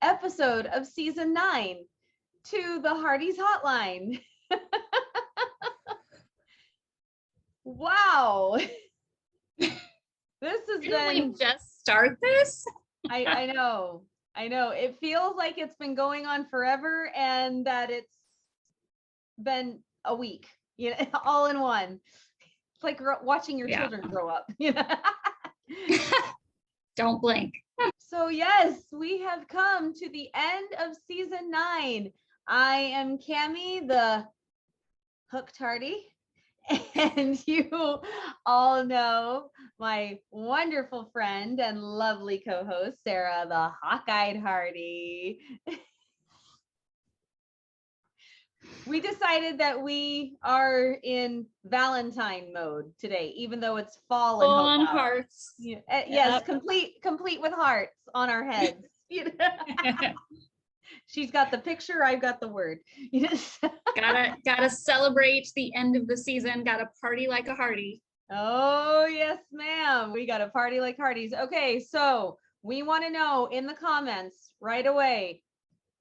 episode of season 9 to the Hearties hotline. Wow. This has Didn't been... we just start this? I know. It feels like it's been going on forever and that it's been a week, you know, all in one. It's like watching your children grow up, you know. Don't blink. So yes, we have come to the end of season 9. I am Cammie, the hooked Heartie, and you all know my wonderful friend and lovely co-host, Sarah, the hawk-eyed Heartie. We decided that we are in Valentine mode today, even though it's fall and on hearts. Yeah, yes, complete with hearts on our heads. You know? She's got the picture, I've got the word. Yes. Gotta celebrate the end of the season. Gotta party like a Heartie. Oh yes, ma'am. We got a party like Hearties. Okay, so we want to know in the comments right away.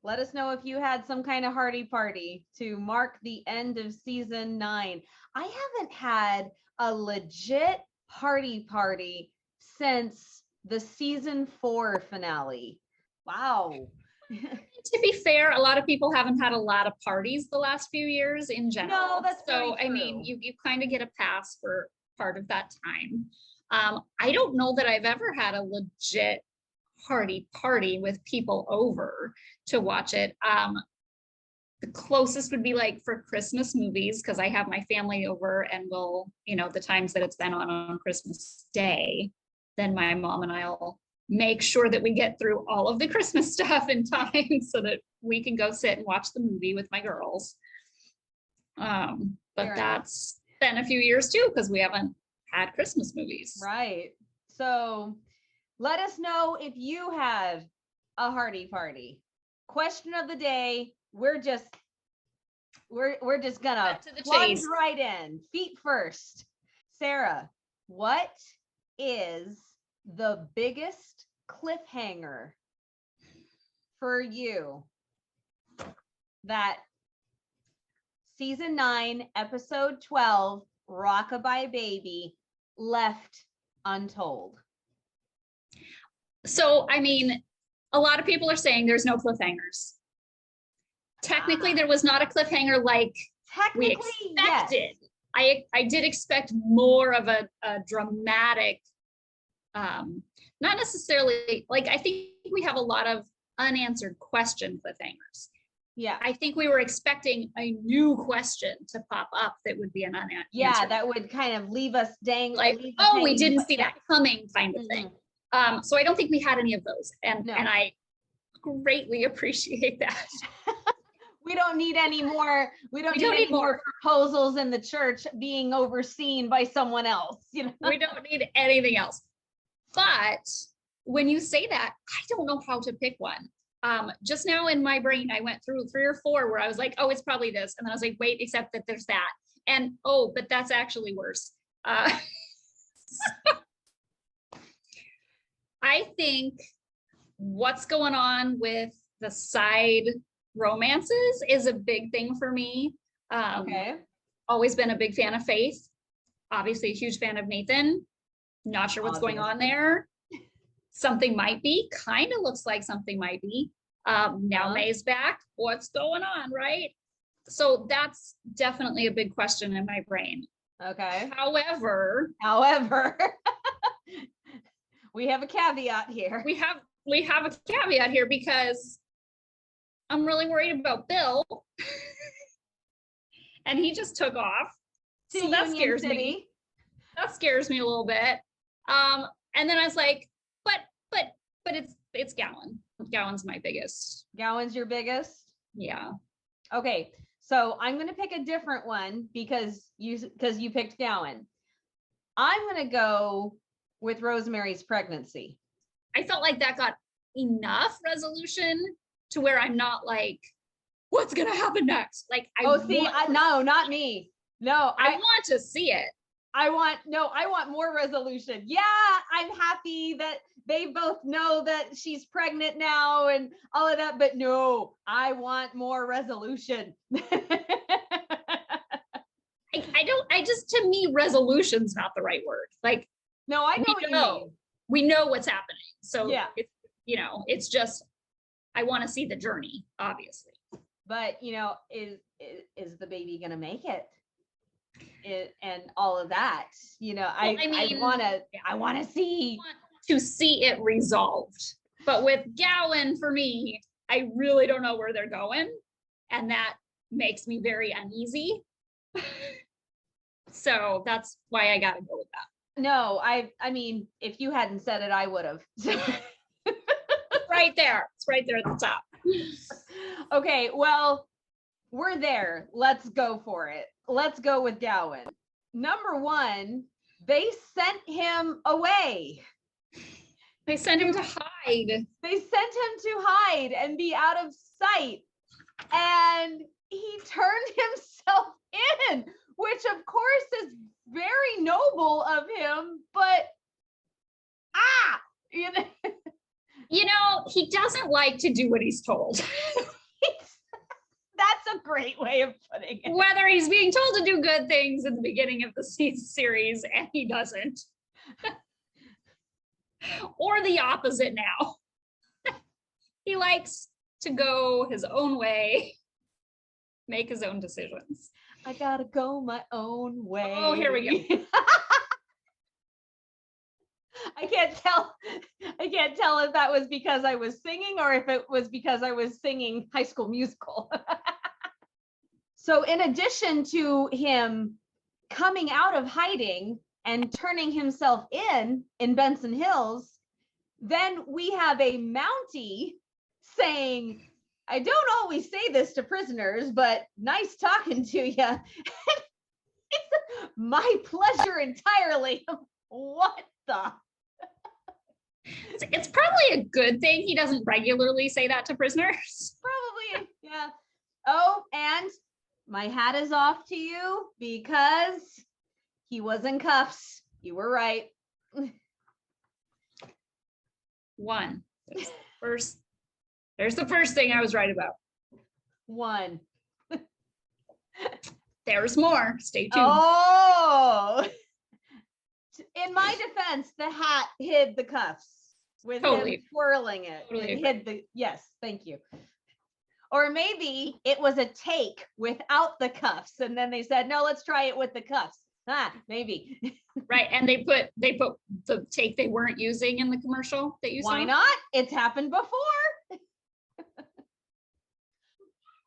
Let us know if you had some kind of Heartie party to mark the end of season 9. I haven't had a legit Heartie party since the season 4 finale. Wow. To be fair, a lot of people haven't had a lot of parties the last few years in general. No, that's so. I mean, you kind of get a pass for part of that time. I don't know that I've ever had a legit Heartie party with people over to watch it. The closest would be like for Christmas movies, because I have my family over and we'll, you know, the times that it's been on Christmas Day, then my mom and I'll make sure that we get through all of the Christmas stuff in time so that we can go sit and watch the movie with my girls. But that's been a few years too, because we haven't had Christmas movies. Right. So let us know if you had a Heartie party. Question of the day. We're just gonna plunge right in, feet first. Sarah, what is the biggest cliffhanger for you that season 9, episode 12, Rockabye Baby, left untold? So, I mean, a lot of people are saying there's no cliffhangers. Technically, there was not a cliffhanger like we expected. Yes. I did expect more of a dramatic, not necessarily, like, I think we have a lot of unanswered question cliffhangers. Yeah. I think we were expecting a new question to pop up that would be an unanswered. Yeah, that would kind of leave us like, oh, we didn't see that coming kind of thing. So I don't think we had any of those. And I greatly appreciate that. We don't need any more. We don't need any more proposals in the church being overseen by someone else. You know, we don't need anything else. But when you say that, I don't know how to pick one. Just now in my brain, I went through 3 or 4 where I was like, oh, it's probably this. And then I was like, wait, except that there's that. And oh, but that's actually worse. I think what's going on with the side romances is a big thing for me. Okay. Always been a big fan of Faith. Obviously a huge fan of Nathan. Not sure what's going on there. Something might be. Kind of looks like something might be. Now May's back. What's going on, right? So that's definitely a big question in my brain. Okay. However, we have a caveat here. We have a caveat here because I'm really worried about Bill. And he just took off. So that scares me. That scares me a little bit. And then I was like, but it's Gowen. Gowen's my biggest. Gowen's your biggest? Yeah. Okay. So I'm going to pick a different one because you picked Gowen. I'm going to go with Rosemary's pregnancy. I felt like that got enough resolution to where I'm not like, what's going to happen next? Like, no, not me. No, I want to see it. I want more resolution. Yeah, I'm happy that they both know that she's pregnant now and all of that, but no, I want more resolution. To me, resolution's not the right word. Like, no, I know what you mean. We know what's happening. So yeah, it's just, I want to see the journey, obviously. But is the baby gonna make it? And all of that, I want to see it resolved. But with Gowen, for me, I really don't know where they're going, and that makes me very uneasy. So that's why I gotta go with that. No, I mean, if you hadn't said it, I would have. Right there. It's right there at the top. Okay, well, we're there. Let's go for it. Let's go with Gowen. Number one, they sent him away. They sent him to hide. They sent him to hide and be out of sight. And he turned himself in, which of course is very noble of him, but he doesn't like to do what he's told. That's a great way of putting it. Whether he's being told to do good things in the beginning of the series and he doesn't. Or the opposite now. He likes to go his own way, make his own decisions. I gotta go my own way. Oh, here we go. I can't tell if that was because I was singing or if it was because I was singing High School Musical. So in addition to him coming out of hiding and turning himself in Benson Hills, then we have a Mountie saying, I don't always say this to prisoners, but nice talking to you. It's my pleasure entirely. What the? It's probably a good thing he doesn't regularly say that to prisoners. Probably, yeah. Oh, and my hat is off to you because he was in cuffs. You were right. One. There's the first thing I was right about. One. There's more. Stay tuned. Oh. In my defense, the hat hid the cuffs with him twirling it. Totally it hid the, yes, thank you. Or maybe it was a take without the cuffs, and then they said, no, let's try it with the cuffs. Maybe. Right, and they put the take they weren't using in the commercial that you saw. Why not? It's happened before.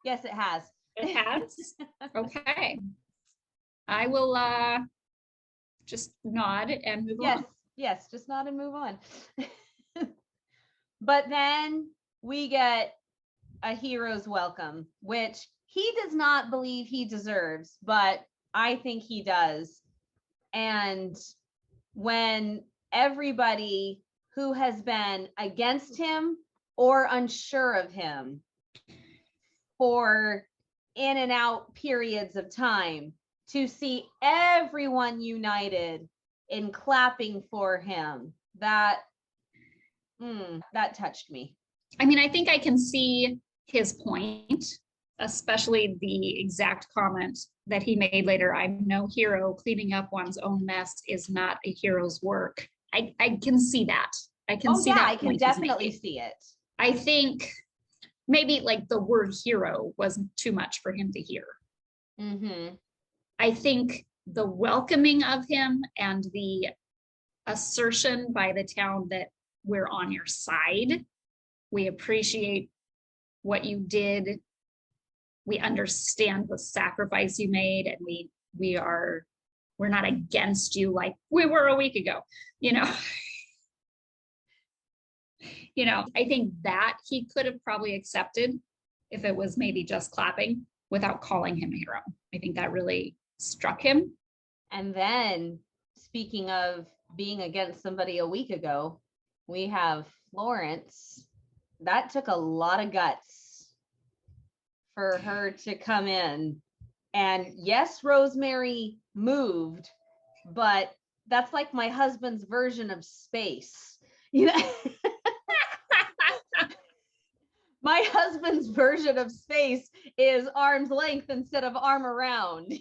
Yes, it has. It has? Okay. I will just nod and move on. Yes, just nod and move on. But then we get a hero's welcome, which he does not believe he deserves, but I think he does. And when everybody who has been against him or unsure of him for in and out periods of time, to see everyone united in clapping for him, that touched me. I mean, I think I can see his point, especially the exact comment that he made later. I'm no hero. Cleaning up one's own mess is not a hero's work. I can see that. I can see that. I can definitely see it. I think maybe like the word hero was too much for him to hear. Mm-hmm. I think the welcoming of him and the assertion by the town that we're on your side, we appreciate what you did, we understand the sacrifice you made, and we're not against you like we were a week ago, I think that he could have probably accepted if it was maybe just clapping without calling him a hero. I think that really struck him. And then, speaking of being against somebody a week ago, we have Florence. That took a lot of guts for her to come in. And yes, Rosemary moved, but that's like my husband's version of space. You know, my husband's version of space is arm's length instead of arm around.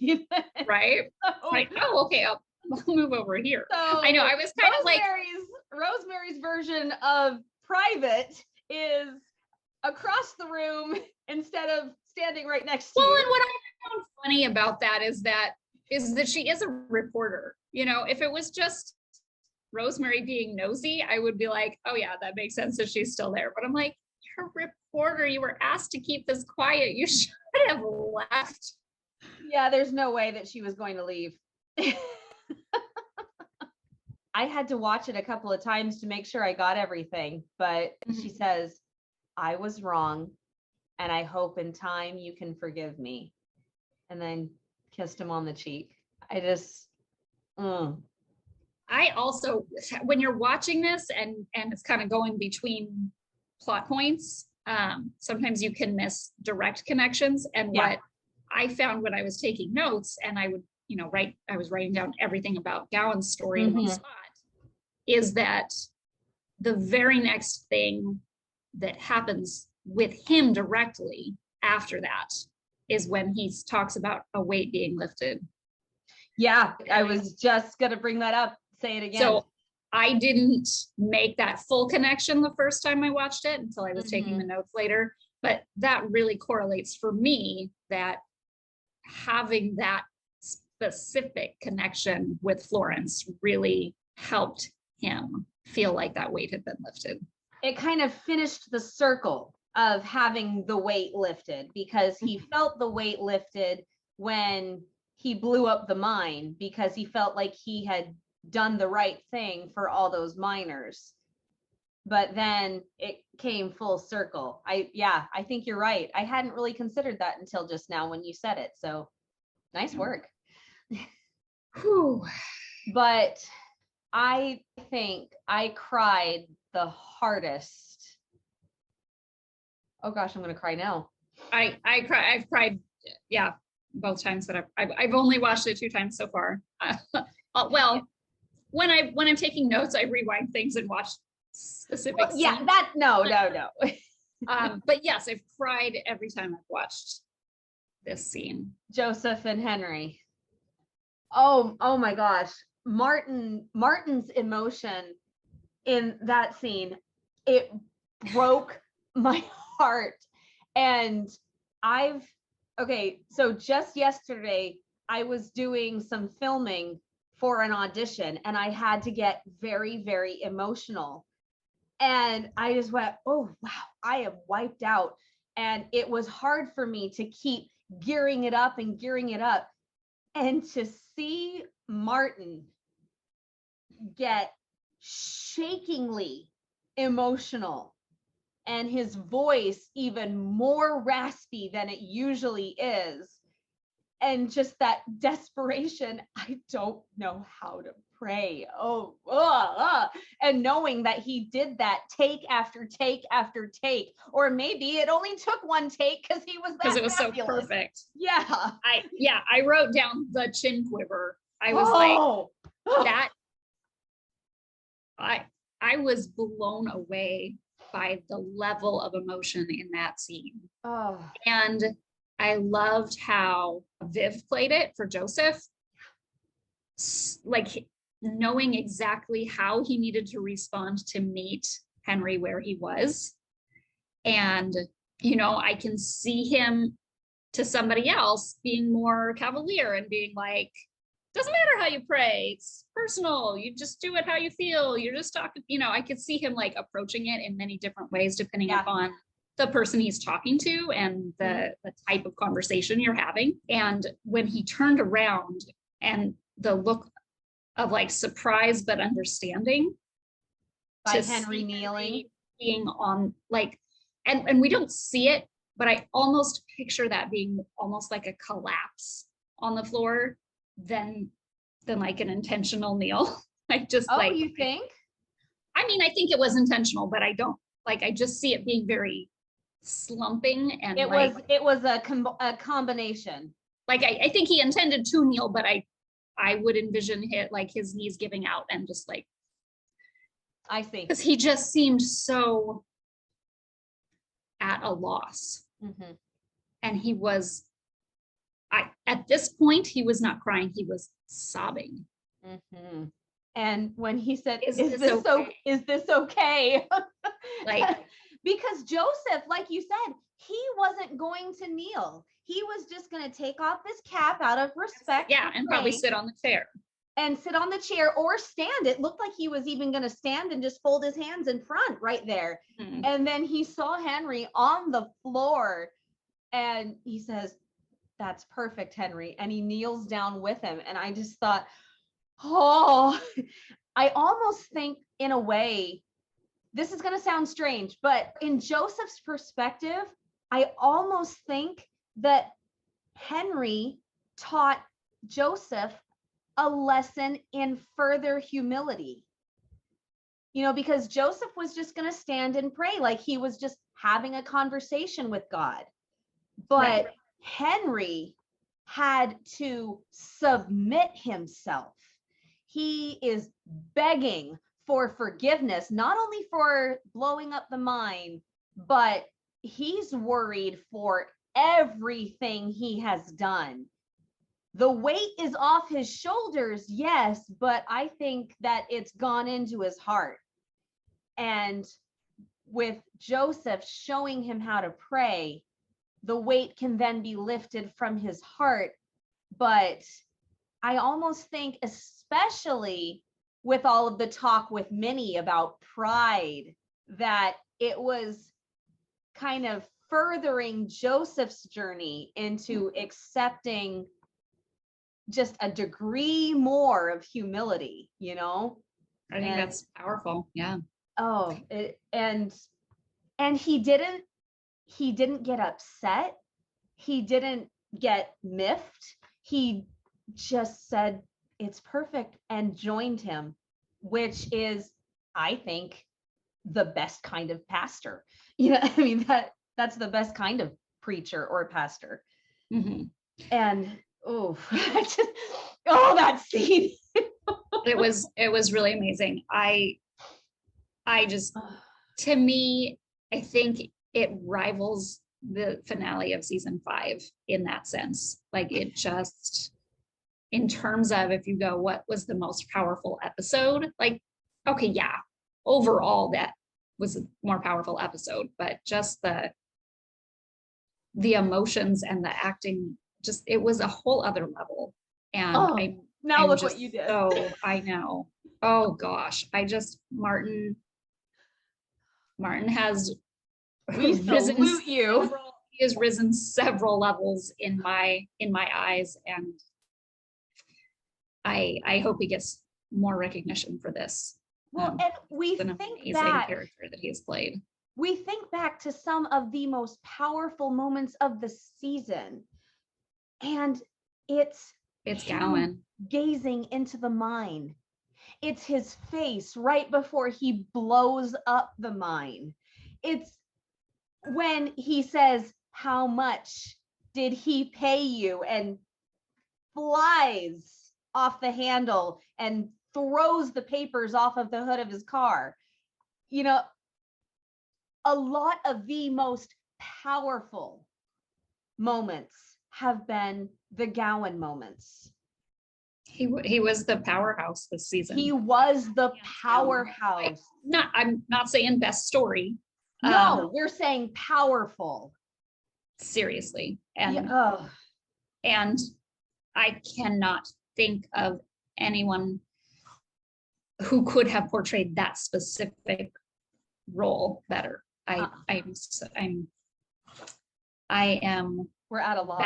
Right? So, Like, oh, okay, I'll move over here. so I know, I was kind of like, Rosemary's version of private is across the room instead of standing right next to well, you. and what I found funny about that is that she is a reporter. You know, if it was just Rosemary being nosy, I would be like, oh yeah, that makes sense that she's still there. But I'm like, you're a reporter. You were asked to keep this quiet. You should have left. Yeah, there's no way that she was going to leave. I had to watch it a couple of times to make sure I got everything, but she says, I was wrong, and I hope in time you can forgive me. And then kissed him on the cheek. I just, I also, when you're watching this and it's kind of going between plot points, sometimes you can miss direct connections. And what I found when I was taking notes, and I would, you know, I was writing down everything about Gowen's story in one spot, is that the very next thing that happens with him directly after that is when he talks about a weight being lifted. Yeah, I was just going to bring that up. Say it again. So I didn't make that full connection the first time I watched it until I was taking the notes later. But that really correlates for me, that having that specific connection with Florence really helped him feel like that weight had been lifted. It kind of finished the circle of having the weight lifted, because he felt the weight lifted when he blew up the mine, because he felt like he had done the right thing for all those miners. But then it came full circle. I think you're right. I hadn't really considered that until just now when you said it. So nice work. But I think I cried the hardest. Oh gosh, I'm gonna cry now. I've cried, yeah, both times that I've only watched it 2 times so far. Well, when I'm taking notes, I rewind things and watch specific scenes. Yeah, that no. But yes, I've cried every time I've watched this scene. Joseph and Henry. Oh my gosh. Martin's emotion in that scene, it broke my heart. And so just yesterday I was doing some filming for an audition, and I had to get very, very emotional. And I just went, oh wow, I am wiped out. And it was hard for me to keep gearing it up. And to see Martin get shakingly emotional and his voice even more raspy than it usually is, and just that desperation, I don't know how to pray. And knowing that he did that take after take after take, or maybe it only took one take because he was because it was fabulous. So perfect. Yeah. I wrote down the chin quiver. I was like that. I was blown away by the level of emotion in that scene. And I loved how Viv played it for Joseph, like knowing exactly how he needed to respond to meet Henry where he was. And, you know, I can see him to somebody else being more cavalier and being like, doesn't matter how you pray, it's personal, you just do it how you feel, you're just talking, you know. I could see him like approaching it in many different ways depending upon the person he's talking to and the type of conversation you're having. And when he turned around and the look of like surprise but understanding by Henry kneeling, being on like, and we don't see it, but I almost picture that being almost like a collapse on the floor than like an intentional kneel. I just like, you think? I mean, I think it was intentional, but I don't like, I just see it being very slumping. And it was a combination. Like I think he intended to kneel, but I would envision it like his knees giving out and just like, I see. because he just seemed so at a loss. Mm-hmm. And he was, at this point, he was not crying, he was sobbing. Mm-hmm. And when he said, Is is this okay? Is this okay? Like, because Joseph, like you said, he wasn't going to kneel. He was just going to take off his cap out of respect. yeah, and probably sit on the chair. And sit on the chair or stand. It looked like he was even going to stand and just fold his hands in front right there. Mm-hmm. And then he saw Henry on the floor and he says, "That's perfect, Henry." And he kneels down with him. And I just thought, oh, I almost think in a way, this is going to sound strange, but in Joseph's perspective, I almost think that Henry taught Joseph a lesson in further humility. You know, because Joseph was just going to stand and pray like he was just having a conversation with God. But right. Henry had to submit himself. He is begging for forgiveness, not only for blowing up the mine, but he's worried for everything he has done. The weight is off his shoulders, yes, but I think that it's gone into his heart. And with Joseph showing him how to pray, the weight can then be lifted from his heart. But I almost think, especially with all of the talk with Minnie about pride, that it was kind of furthering Joseph's journey into accepting just a degree more of humility, you know? I think that's powerful. Yeah. Oh, and he didn't get upset. He didn't get miffed. He just said, "It's perfect," and joined him, which is, I think, the best kind of pastor. You know, I mean, that's the best kind of preacher or pastor. Mm-hmm. And that scene. it was really amazing. I just, to me, I think it rivals the finale of season 5 in that sense. Like, it just, in terms of, if you go, what was the most powerful episode? Like, okay, yeah, overall that was a more powerful episode, but just the emotions and the acting, just, it was a whole other level. And I'm look what you did. So I know. Oh gosh, Martin has risen. He has risen several levels in my eyes, and I hope he gets more recognition for this. Well, and we think amazing character that he has played. We think back to some of the most powerful moments of the season, and it's Gowen gazing into the mine. It's his face right before he blows up the mine. It's when he says, "How much did he pay you?" and flies off the handle and throws the papers off of the hood of his car. You know, a lot of the most powerful moments have been the Gowen moments. He was the powerhouse this season. He was the powerhouse. I'm not saying best story. No, we're saying powerful. Seriously. And I cannot think of anyone who could have portrayed that specific role better. I am. We're at a loss.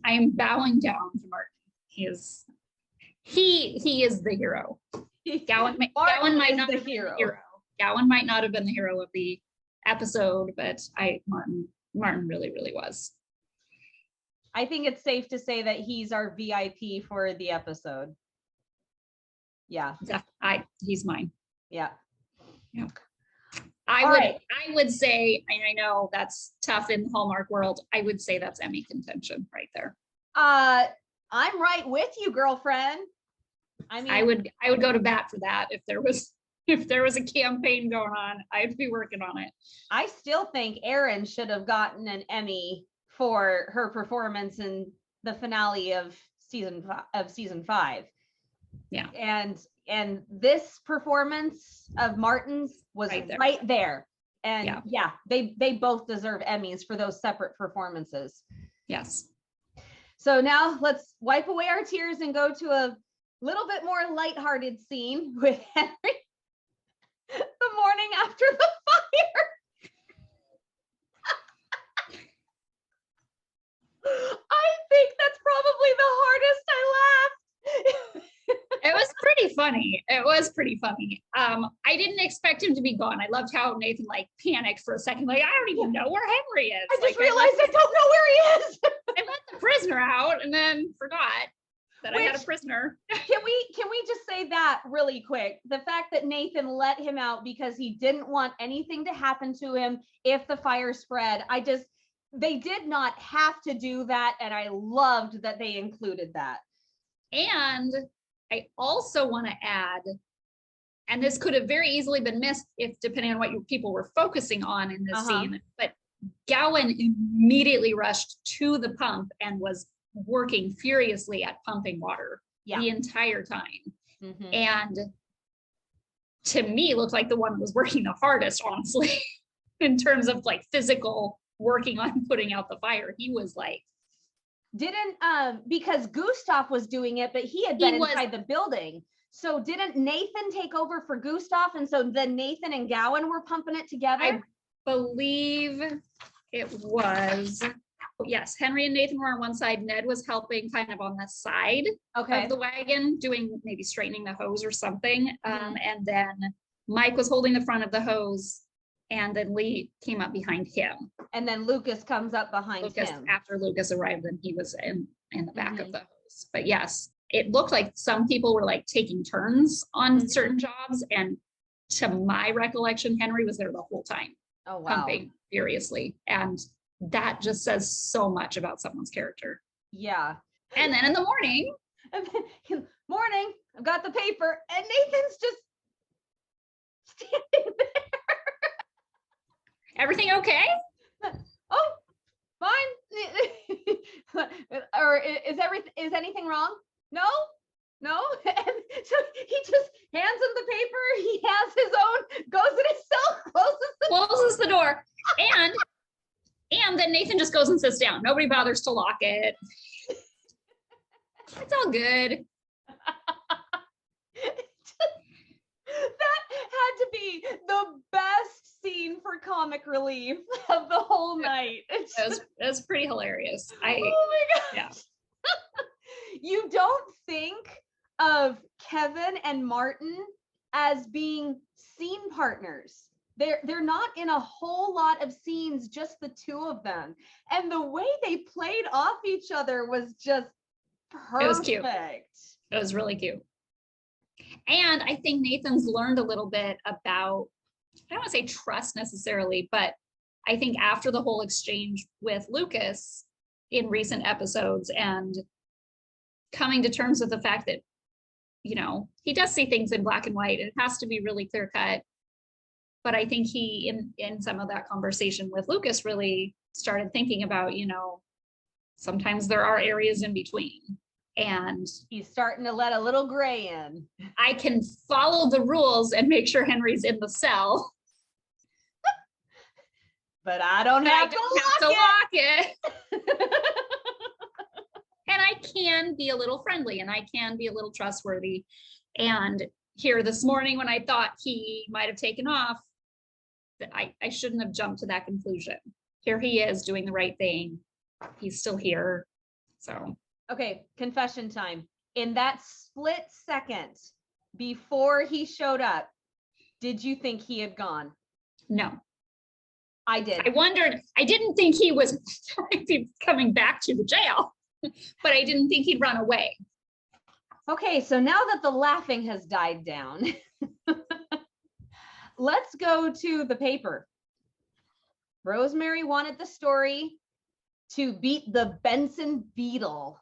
I'm bowing down to Martin. He is the hero. Gowen might not have been the hero. Gowen might not have been the hero of the episode, but Martin really, really was. I think it's safe to say that he's our VIP for the episode. Yeah. He's mine. Yeah. Yeah. I would say, and I know that's tough in the Hallmark world, I would say that's Emmy contention right there. I'm right with you, girlfriend. I mean, I would go to bat for that if there was a campaign going on. I'd be working on it. I still think Erin should have gotten an Emmy for her performance in the finale of season 5. Yeah. And this performance of Martin's was right there. And yeah, they both deserve Emmys for those separate performances. Yes. So now let's wipe away our tears and go to a little bit more lighthearted scene with Henry the morning after the fire. I think that's probably the hardest I laughed. It was pretty funny. It was pretty funny. I didn't expect him to be gone. I loved how Nathan like panicked for a second. Like, I don't even know where Henry is. I just realized I don't know where he is. I let the prisoner out and then forgot that I had a prisoner. Can we just say that really quick? The fact that Nathan let him out because he didn't want anything to happen to him if the fire spread. They did not have to do that. And I loved that they included that. And I also want to add, and this could have very easily been missed if depending on what people were focusing on in this scene, but Gowen immediately rushed to the pump and was working furiously at pumping water the entire time. Mm-hmm. And to me, looked like the one who was working the hardest, honestly, in terms of like physical working on putting out the fire. He was like, because Gustav was doing it, but he had been inside the building. So didn't Nathan take over for Gustav? And so then Nathan and Gowen were pumping it together? I believe it was, yes, Henry and Nathan were on one side. Ned was helping kind of on the side of the wagon, doing maybe straightening the hose or something. And then Mike was holding the front of the hose. And then Lee came up behind him. And then Lucas comes up behind him. After Lucas arrived, then he was in the back of the hose. But yes, it looked like some people were like taking turns on certain jobs. And to my recollection, Henry was there the whole time. Oh, wow. Pumping furiously. And that just says so much about someone's character. Yeah. And then in the morning. I've got the paper and Nathan's just standing there. Everything okay? Oh, fine. Or is anything wrong? No. And so he just hands him the paper. He has his own, goes in his cell, closes the door. And then Nathan just goes and sits down. Nobody bothers to lock it. It's all good. That had to be the best scene for comic relief of the whole night. It was pretty hilarious. Oh my god. Yeah. You don't think of Kevin and Martin as being scene partners. They're not in a whole lot of scenes, just the two of them. And the way they played off each other was just perfect. It was cute. It was really cute. And I think Nathan's learned a little bit about, I don't want to say trust necessarily, but I think after the whole exchange with Lucas in recent episodes and coming to terms with the fact that, he does see things in black and white. It has to be really clear cut. But I think he, in some of that conversation with Lucas, really started thinking about, sometimes there are areas in between. And he's starting to let a little gray in. I can follow the rules and make sure Henry's in the cell. But I don't have to lock it. And I can be a little friendly and I can be a little trustworthy. And here this morning when I thought he might have taken off, I shouldn't have jumped to that conclusion. Here he is doing the right thing. He's still here. So. Okay, confession time. In that split second before he showed up, did you think he had gone? No. I did. I didn't think he was coming back to the jail, but I didn't think he'd run away. Okay, so now that the laughing has died down, let's go to the paper. Rosemary wanted the story to beat the Benson Beetle.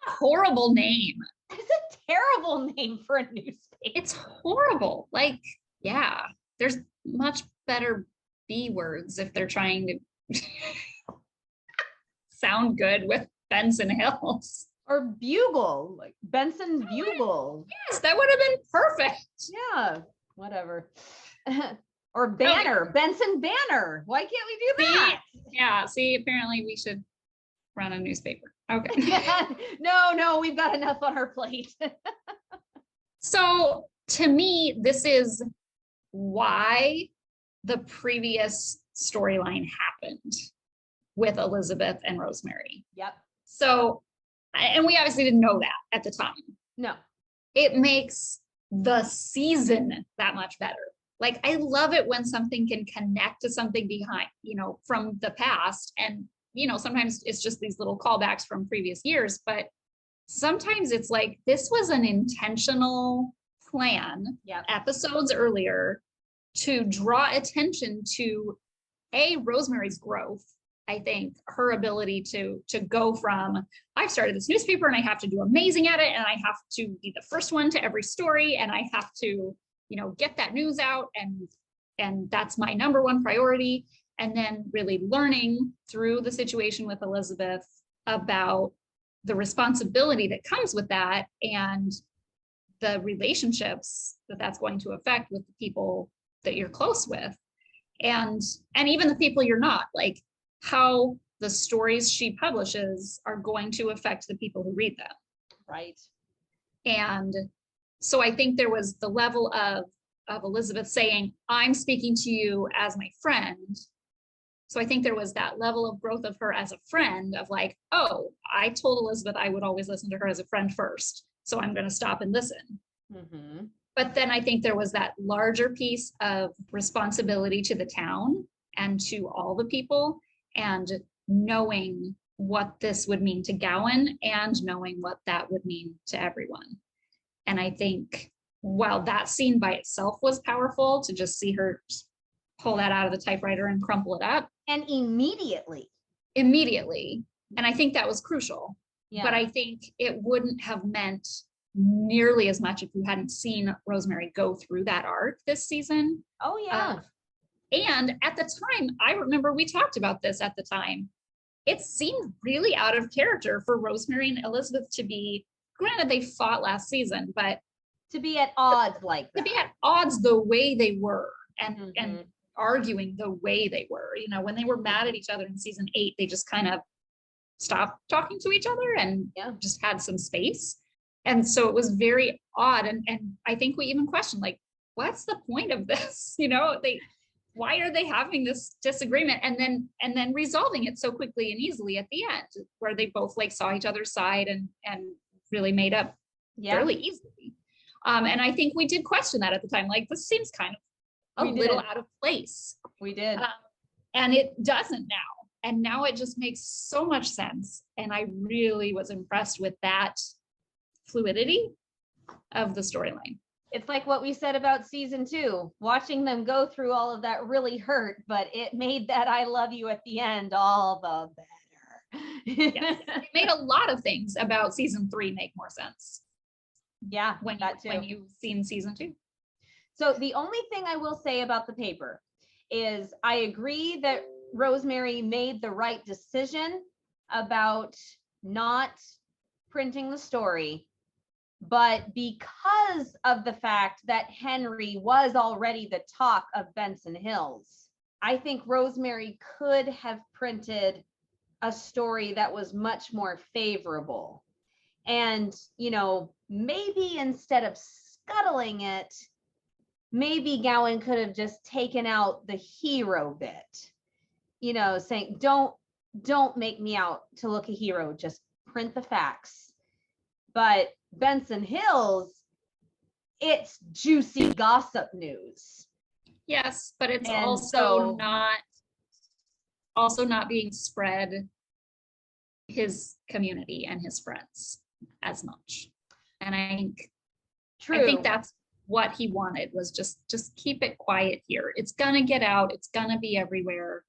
A horrible name. It's a terrible name for a newspaper. It's horrible. Like, yeah, there's much better B words if they're trying to sound good with Benson Hills. Or Bugle, like Benson Bugle. Yes, that would have been perfect. Yeah, whatever. Or Banner, Benson Banner. Why can't we do that? Yeah, see, apparently we should run a newspaper. Okay. No, we've got enough on our plate. So to me, this is why the previous storyline happened with Elizabeth and Rosemary. Yep. So, and we obviously didn't know that at the time. No. It makes the season that much better. Like, I love it when something can connect to something behind, from the past. And, sometimes it's just these little callbacks from previous years, but sometimes it's like, this was an intentional plan episodes earlier to draw attention to Rosemary's growth. I think her ability to go from, I've started this newspaper and I have to do amazing at it, and I have to be the first one to every story, and I have to, get that news out, and that's my number one priority. And then really learning through the situation with Elizabeth about the responsibility that comes with that, and the relationships that that's going to affect with the people that you're close with, and even the people you're not, like how the stories she publishes are going to affect the people who read them. Right. And so I think there was the level of Elizabeth saying, I'm speaking to you as my friend. So I think there was that level of growth of her as a friend, of like, oh, I told Elizabeth I would always listen to her as a friend first, so I'm going to stop and listen. Mm-hmm. But then I think there was that larger piece of responsibility to the town and to all the people, and knowing what this would mean to Gowen and knowing what that would mean to everyone. And I think while that scene by itself was powerful, to just see her pull that out of the typewriter and crumple it up. And immediately. And I think that was crucial. Yeah. But I think it wouldn't have meant nearly as much if you hadn't seen Rosemary go through that arc this season. Oh, yeah. And at the time, I remember we talked about this at the time. It seemed really out of character for Rosemary and Elizabeth to be, granted they fought last season, but to be at odds like that. To be at odds the way they were, and arguing the way they were. When they were mad at each other in season 8, they just kind of stopped talking to each other and just had some space. And so it was very odd. And I think we even questioned, like, what's the point of this? Why are they having this disagreement and then resolving it so quickly and easily at the end, where they both like saw each other's side and really made up fairly easily. And I think we did question that at the time. Like, this seems kind of a little out of place. We did. And it doesn't now. And now it just makes so much sense. And I really was impressed with that fluidity of the storyline. It's like what we said about season 2, watching them go through all of that really hurt, but it made that I love you at the end all the better. Yes. It made a lot of things about season 3 make more sense. Yeah, when you've seen season 2. So the only thing I will say about the paper is I agree that Rosemary made the right decision about not printing the story, but because of the fact that Henry was already the talk of Benson Hills, I think Rosemary could have printed a story that was much more favorable. And, maybe instead of scuttling it, maybe Gowen could have just taken out the hero bit, saying, don't make me out to look a hero, just print the facts. But Benson Hills, it's juicy gossip news. Yes, but it's also not being spread his community and his friends as much. And I think that's what he wanted, was just keep it quiet here. It's gonna get out, it's gonna be everywhere.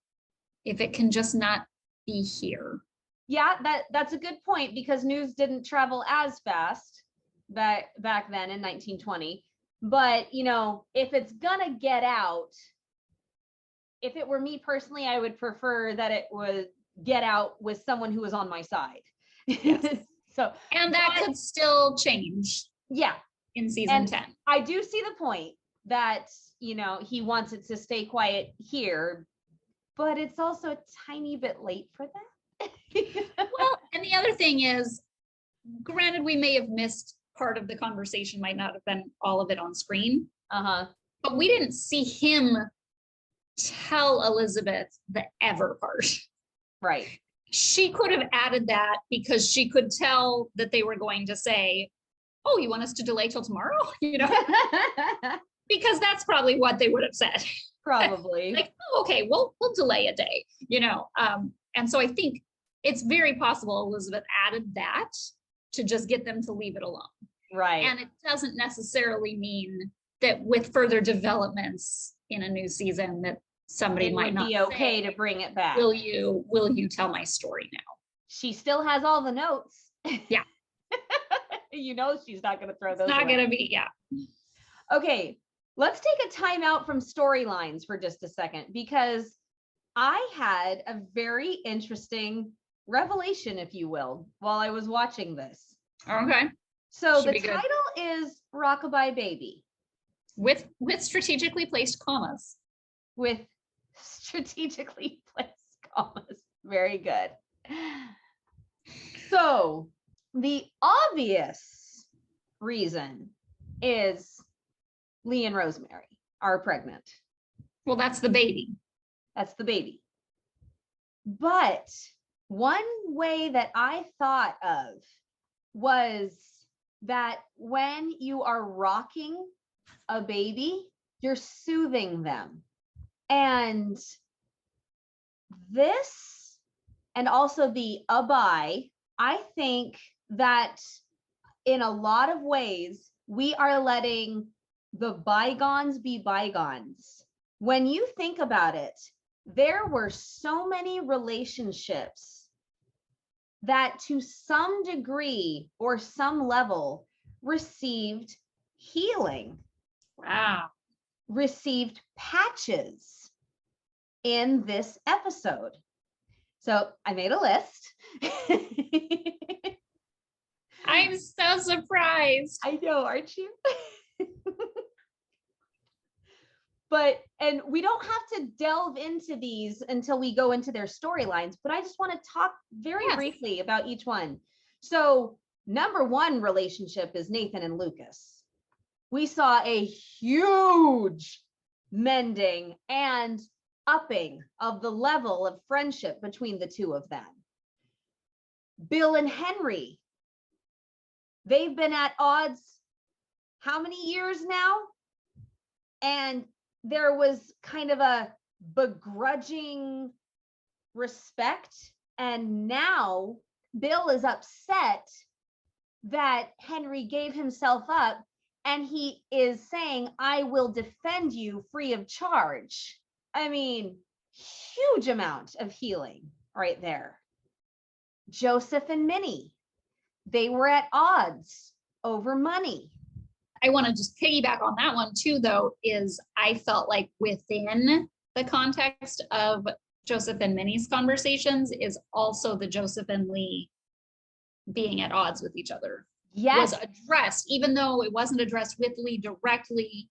If it can just not be here. Yeah, that's a good point, because news didn't travel as fast. back then in 1920. But, you know, if it's gonna get out, if it were me personally, I would prefer that it would get out with someone who was on my side. Yes. So, and that could still change. Yeah. In season 10. I do see the point that, you know, he wants it to stay quiet here, but it's also a tiny bit late for that. Well, and the other thing is, granted, we may have missed part of the conversation, might not have been all of it on screen. But we didn't see him tell Elizabeth the ever part. Right. She could have added that because she could tell that they were going to say, oh, you want us to delay till tomorrow? You know, because that's probably what they would have said. Probably. Like, oh, okay, we'll delay a day, you know. And so I think it's very possible Elizabeth added that to just get them to leave it alone. Right. And it doesn't necessarily mean that with further developments in a new season that somebody it might would not be okay say, to bring it back. Will you tell my story now? She still has all the notes. Yeah. You know she's not going to throw those It's not away. going to be, yeah. Okay, let's take a time out from storylines for just a second, because I had a very interesting revelation, if you will, while I was watching this. Okay. So the title is Rockabye Baby. With strategically placed commas. With strategically placed commas. Very good. So the obvious reason is Lee and Rosemary are pregnant. Well, that's the baby. That's the baby. But one way that I thought of was that when you are rocking a baby, you're soothing them. And this, and also the abye, I think that in a lot of ways, we are letting the bygones be bygones. When you think about it, there were so many relationships that to some degree or some level received healing. Wow. Received patches in this episode. So I made a list. I'm so surprised. I know, aren't you? And we don't have to delve into these until we go into their storylines, but I just want to talk very briefly about each one. So number one relationship is Nathan and Lucas. We saw a huge mending and upping of the level of friendship between the two of them. Bill and Henry, they've been at odds how many years now? And there was kind of a begrudging respect. And now Bill is upset that Henry gave himself up, and he is saying, I will defend you free of charge. I mean, huge amount of healing right there. Joseph and Minnie, they were at odds over money. I want to just piggyback on that one too, though, is I felt like within the context of Joseph and Minnie's conversations is also the Joseph and Lee being at odds with each other. Yes. Was addressed, even though it wasn't addressed with Lee directly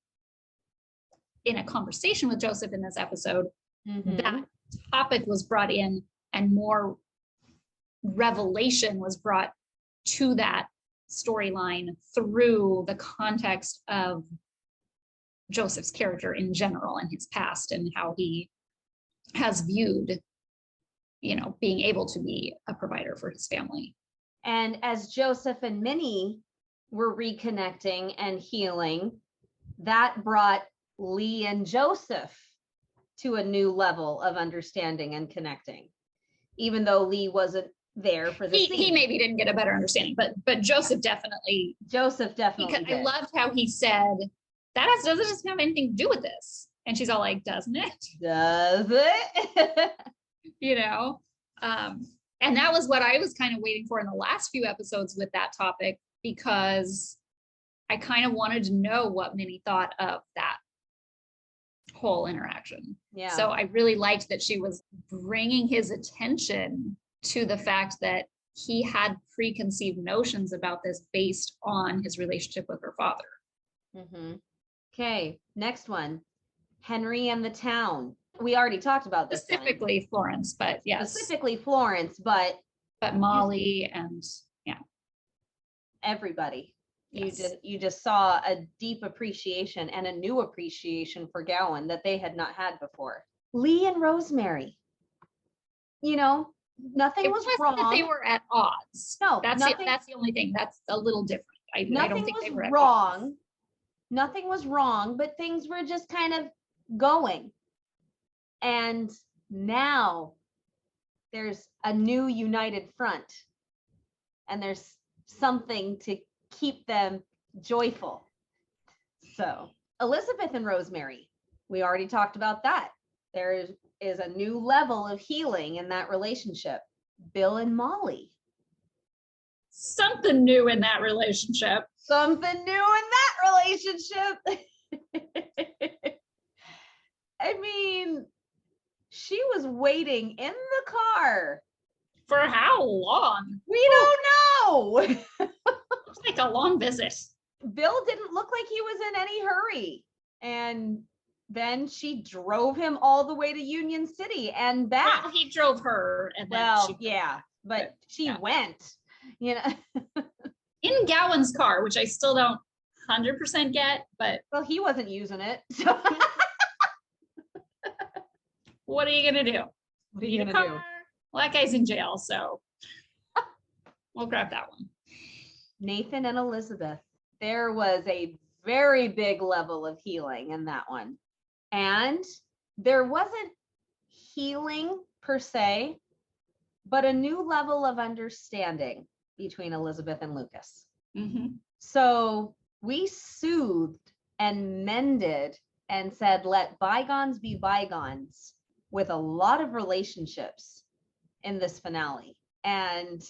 in a conversation with Joseph in this episode. That topic was brought in, and more revelation was brought to that storyline through the context of Joseph's character in general and his past and how he has viewed, you know, being able to be a provider for his family. And as Joseph and Minnie were reconnecting and healing, that brought Lee and Joseph to a new level of understanding and connecting, even though Lee wasn't there for the scene. He maybe didn't get a better understanding, but Joseph definitely. Joseph definitely because did. I loved how he said, doesn't have anything to do with this. And she's all like, doesn't it? Does it? You know? And that was what I was kind of waiting for in the last few episodes with that topic, because I kind of wanted to know what Minnie thought of that whole interaction. Yeah. So I really liked that she was bringing his attention to the fact that he had preconceived notions about this based on his relationship with her father. Mm-hmm. Okay, next one. Henry and the town. We already talked about this Specifically Florence, but yes. Specifically Florence, but Molly and yeah. Everybody. Yes. You just saw a deep appreciation and a new appreciation for Gowen that they had not had before. Lee and Rosemary. You know, nothing was wrong. That they were at odds. No, that's the only thing. That's a little different. I don't think they were at wrong. odds. Nothing was wrong, but things were just kind of going. And now there's a new united front, and there's something to keep them joyful. So Elizabeth and Rosemary, we already talked about that. There is a new level of healing in that relationship. Bill and Molly. Something new in that relationship. Something new in that relationship. I mean, she was waiting in the car. For how long? We don't know. Looks like a long visit. Bill didn't look like he was in any hurry. And then she drove him all the way to Union City and back. Well, he drove her. And then but she went, you know. In Gowen's car, which I still don't 100% get, but. Well, he wasn't using it. So. What are you going to do? What are you going to do? Well, that guy's in jail, so we'll grab that one. Nathan and Elizabeth. There was a very big level of healing in that one. And there wasn't healing per se, but a new level of understanding between Elizabeth and Lucas. Mm-hmm. So we soothed and mended and said, let bygones be bygones with a lot of relationships in this finale. And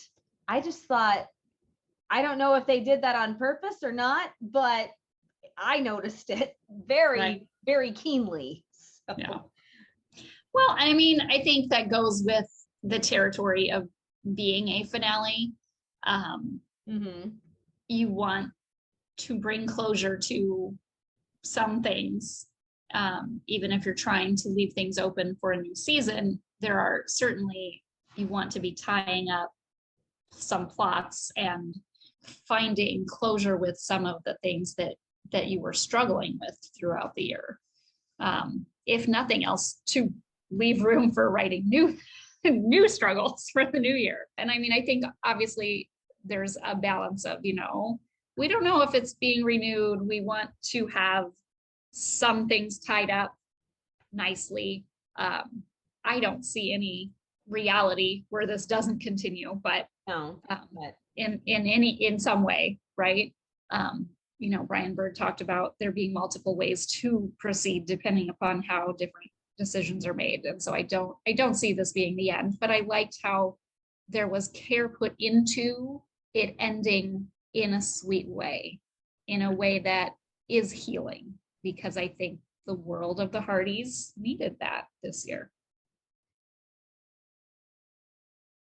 I just thought, I don't know if they did that on purpose or not, but I noticed it very, very keenly. So. Yeah. Well, I mean, I think that goes with the territory of being a finale. You want to bring closure to some things, even if you're trying to leave things open for a new season. There are certainly, you want to be tying up some plots and finding closure with some of the things that you were struggling with throughout the year. If nothing else, to leave room for writing new struggles for the new year. And I mean, I think obviously there's a balance of, we don't know if it's being renewed. We want to have some things tied up nicely. I don't see any reality where this doesn't continue, but no, in some way, right? Brian Bird talked about there being multiple ways to proceed depending upon how different decisions are made. And so I don't see this being the end, but I liked how there was care put into it ending in a sweet way, in a way that is healing, because I think the world of the Hearties needed that this year.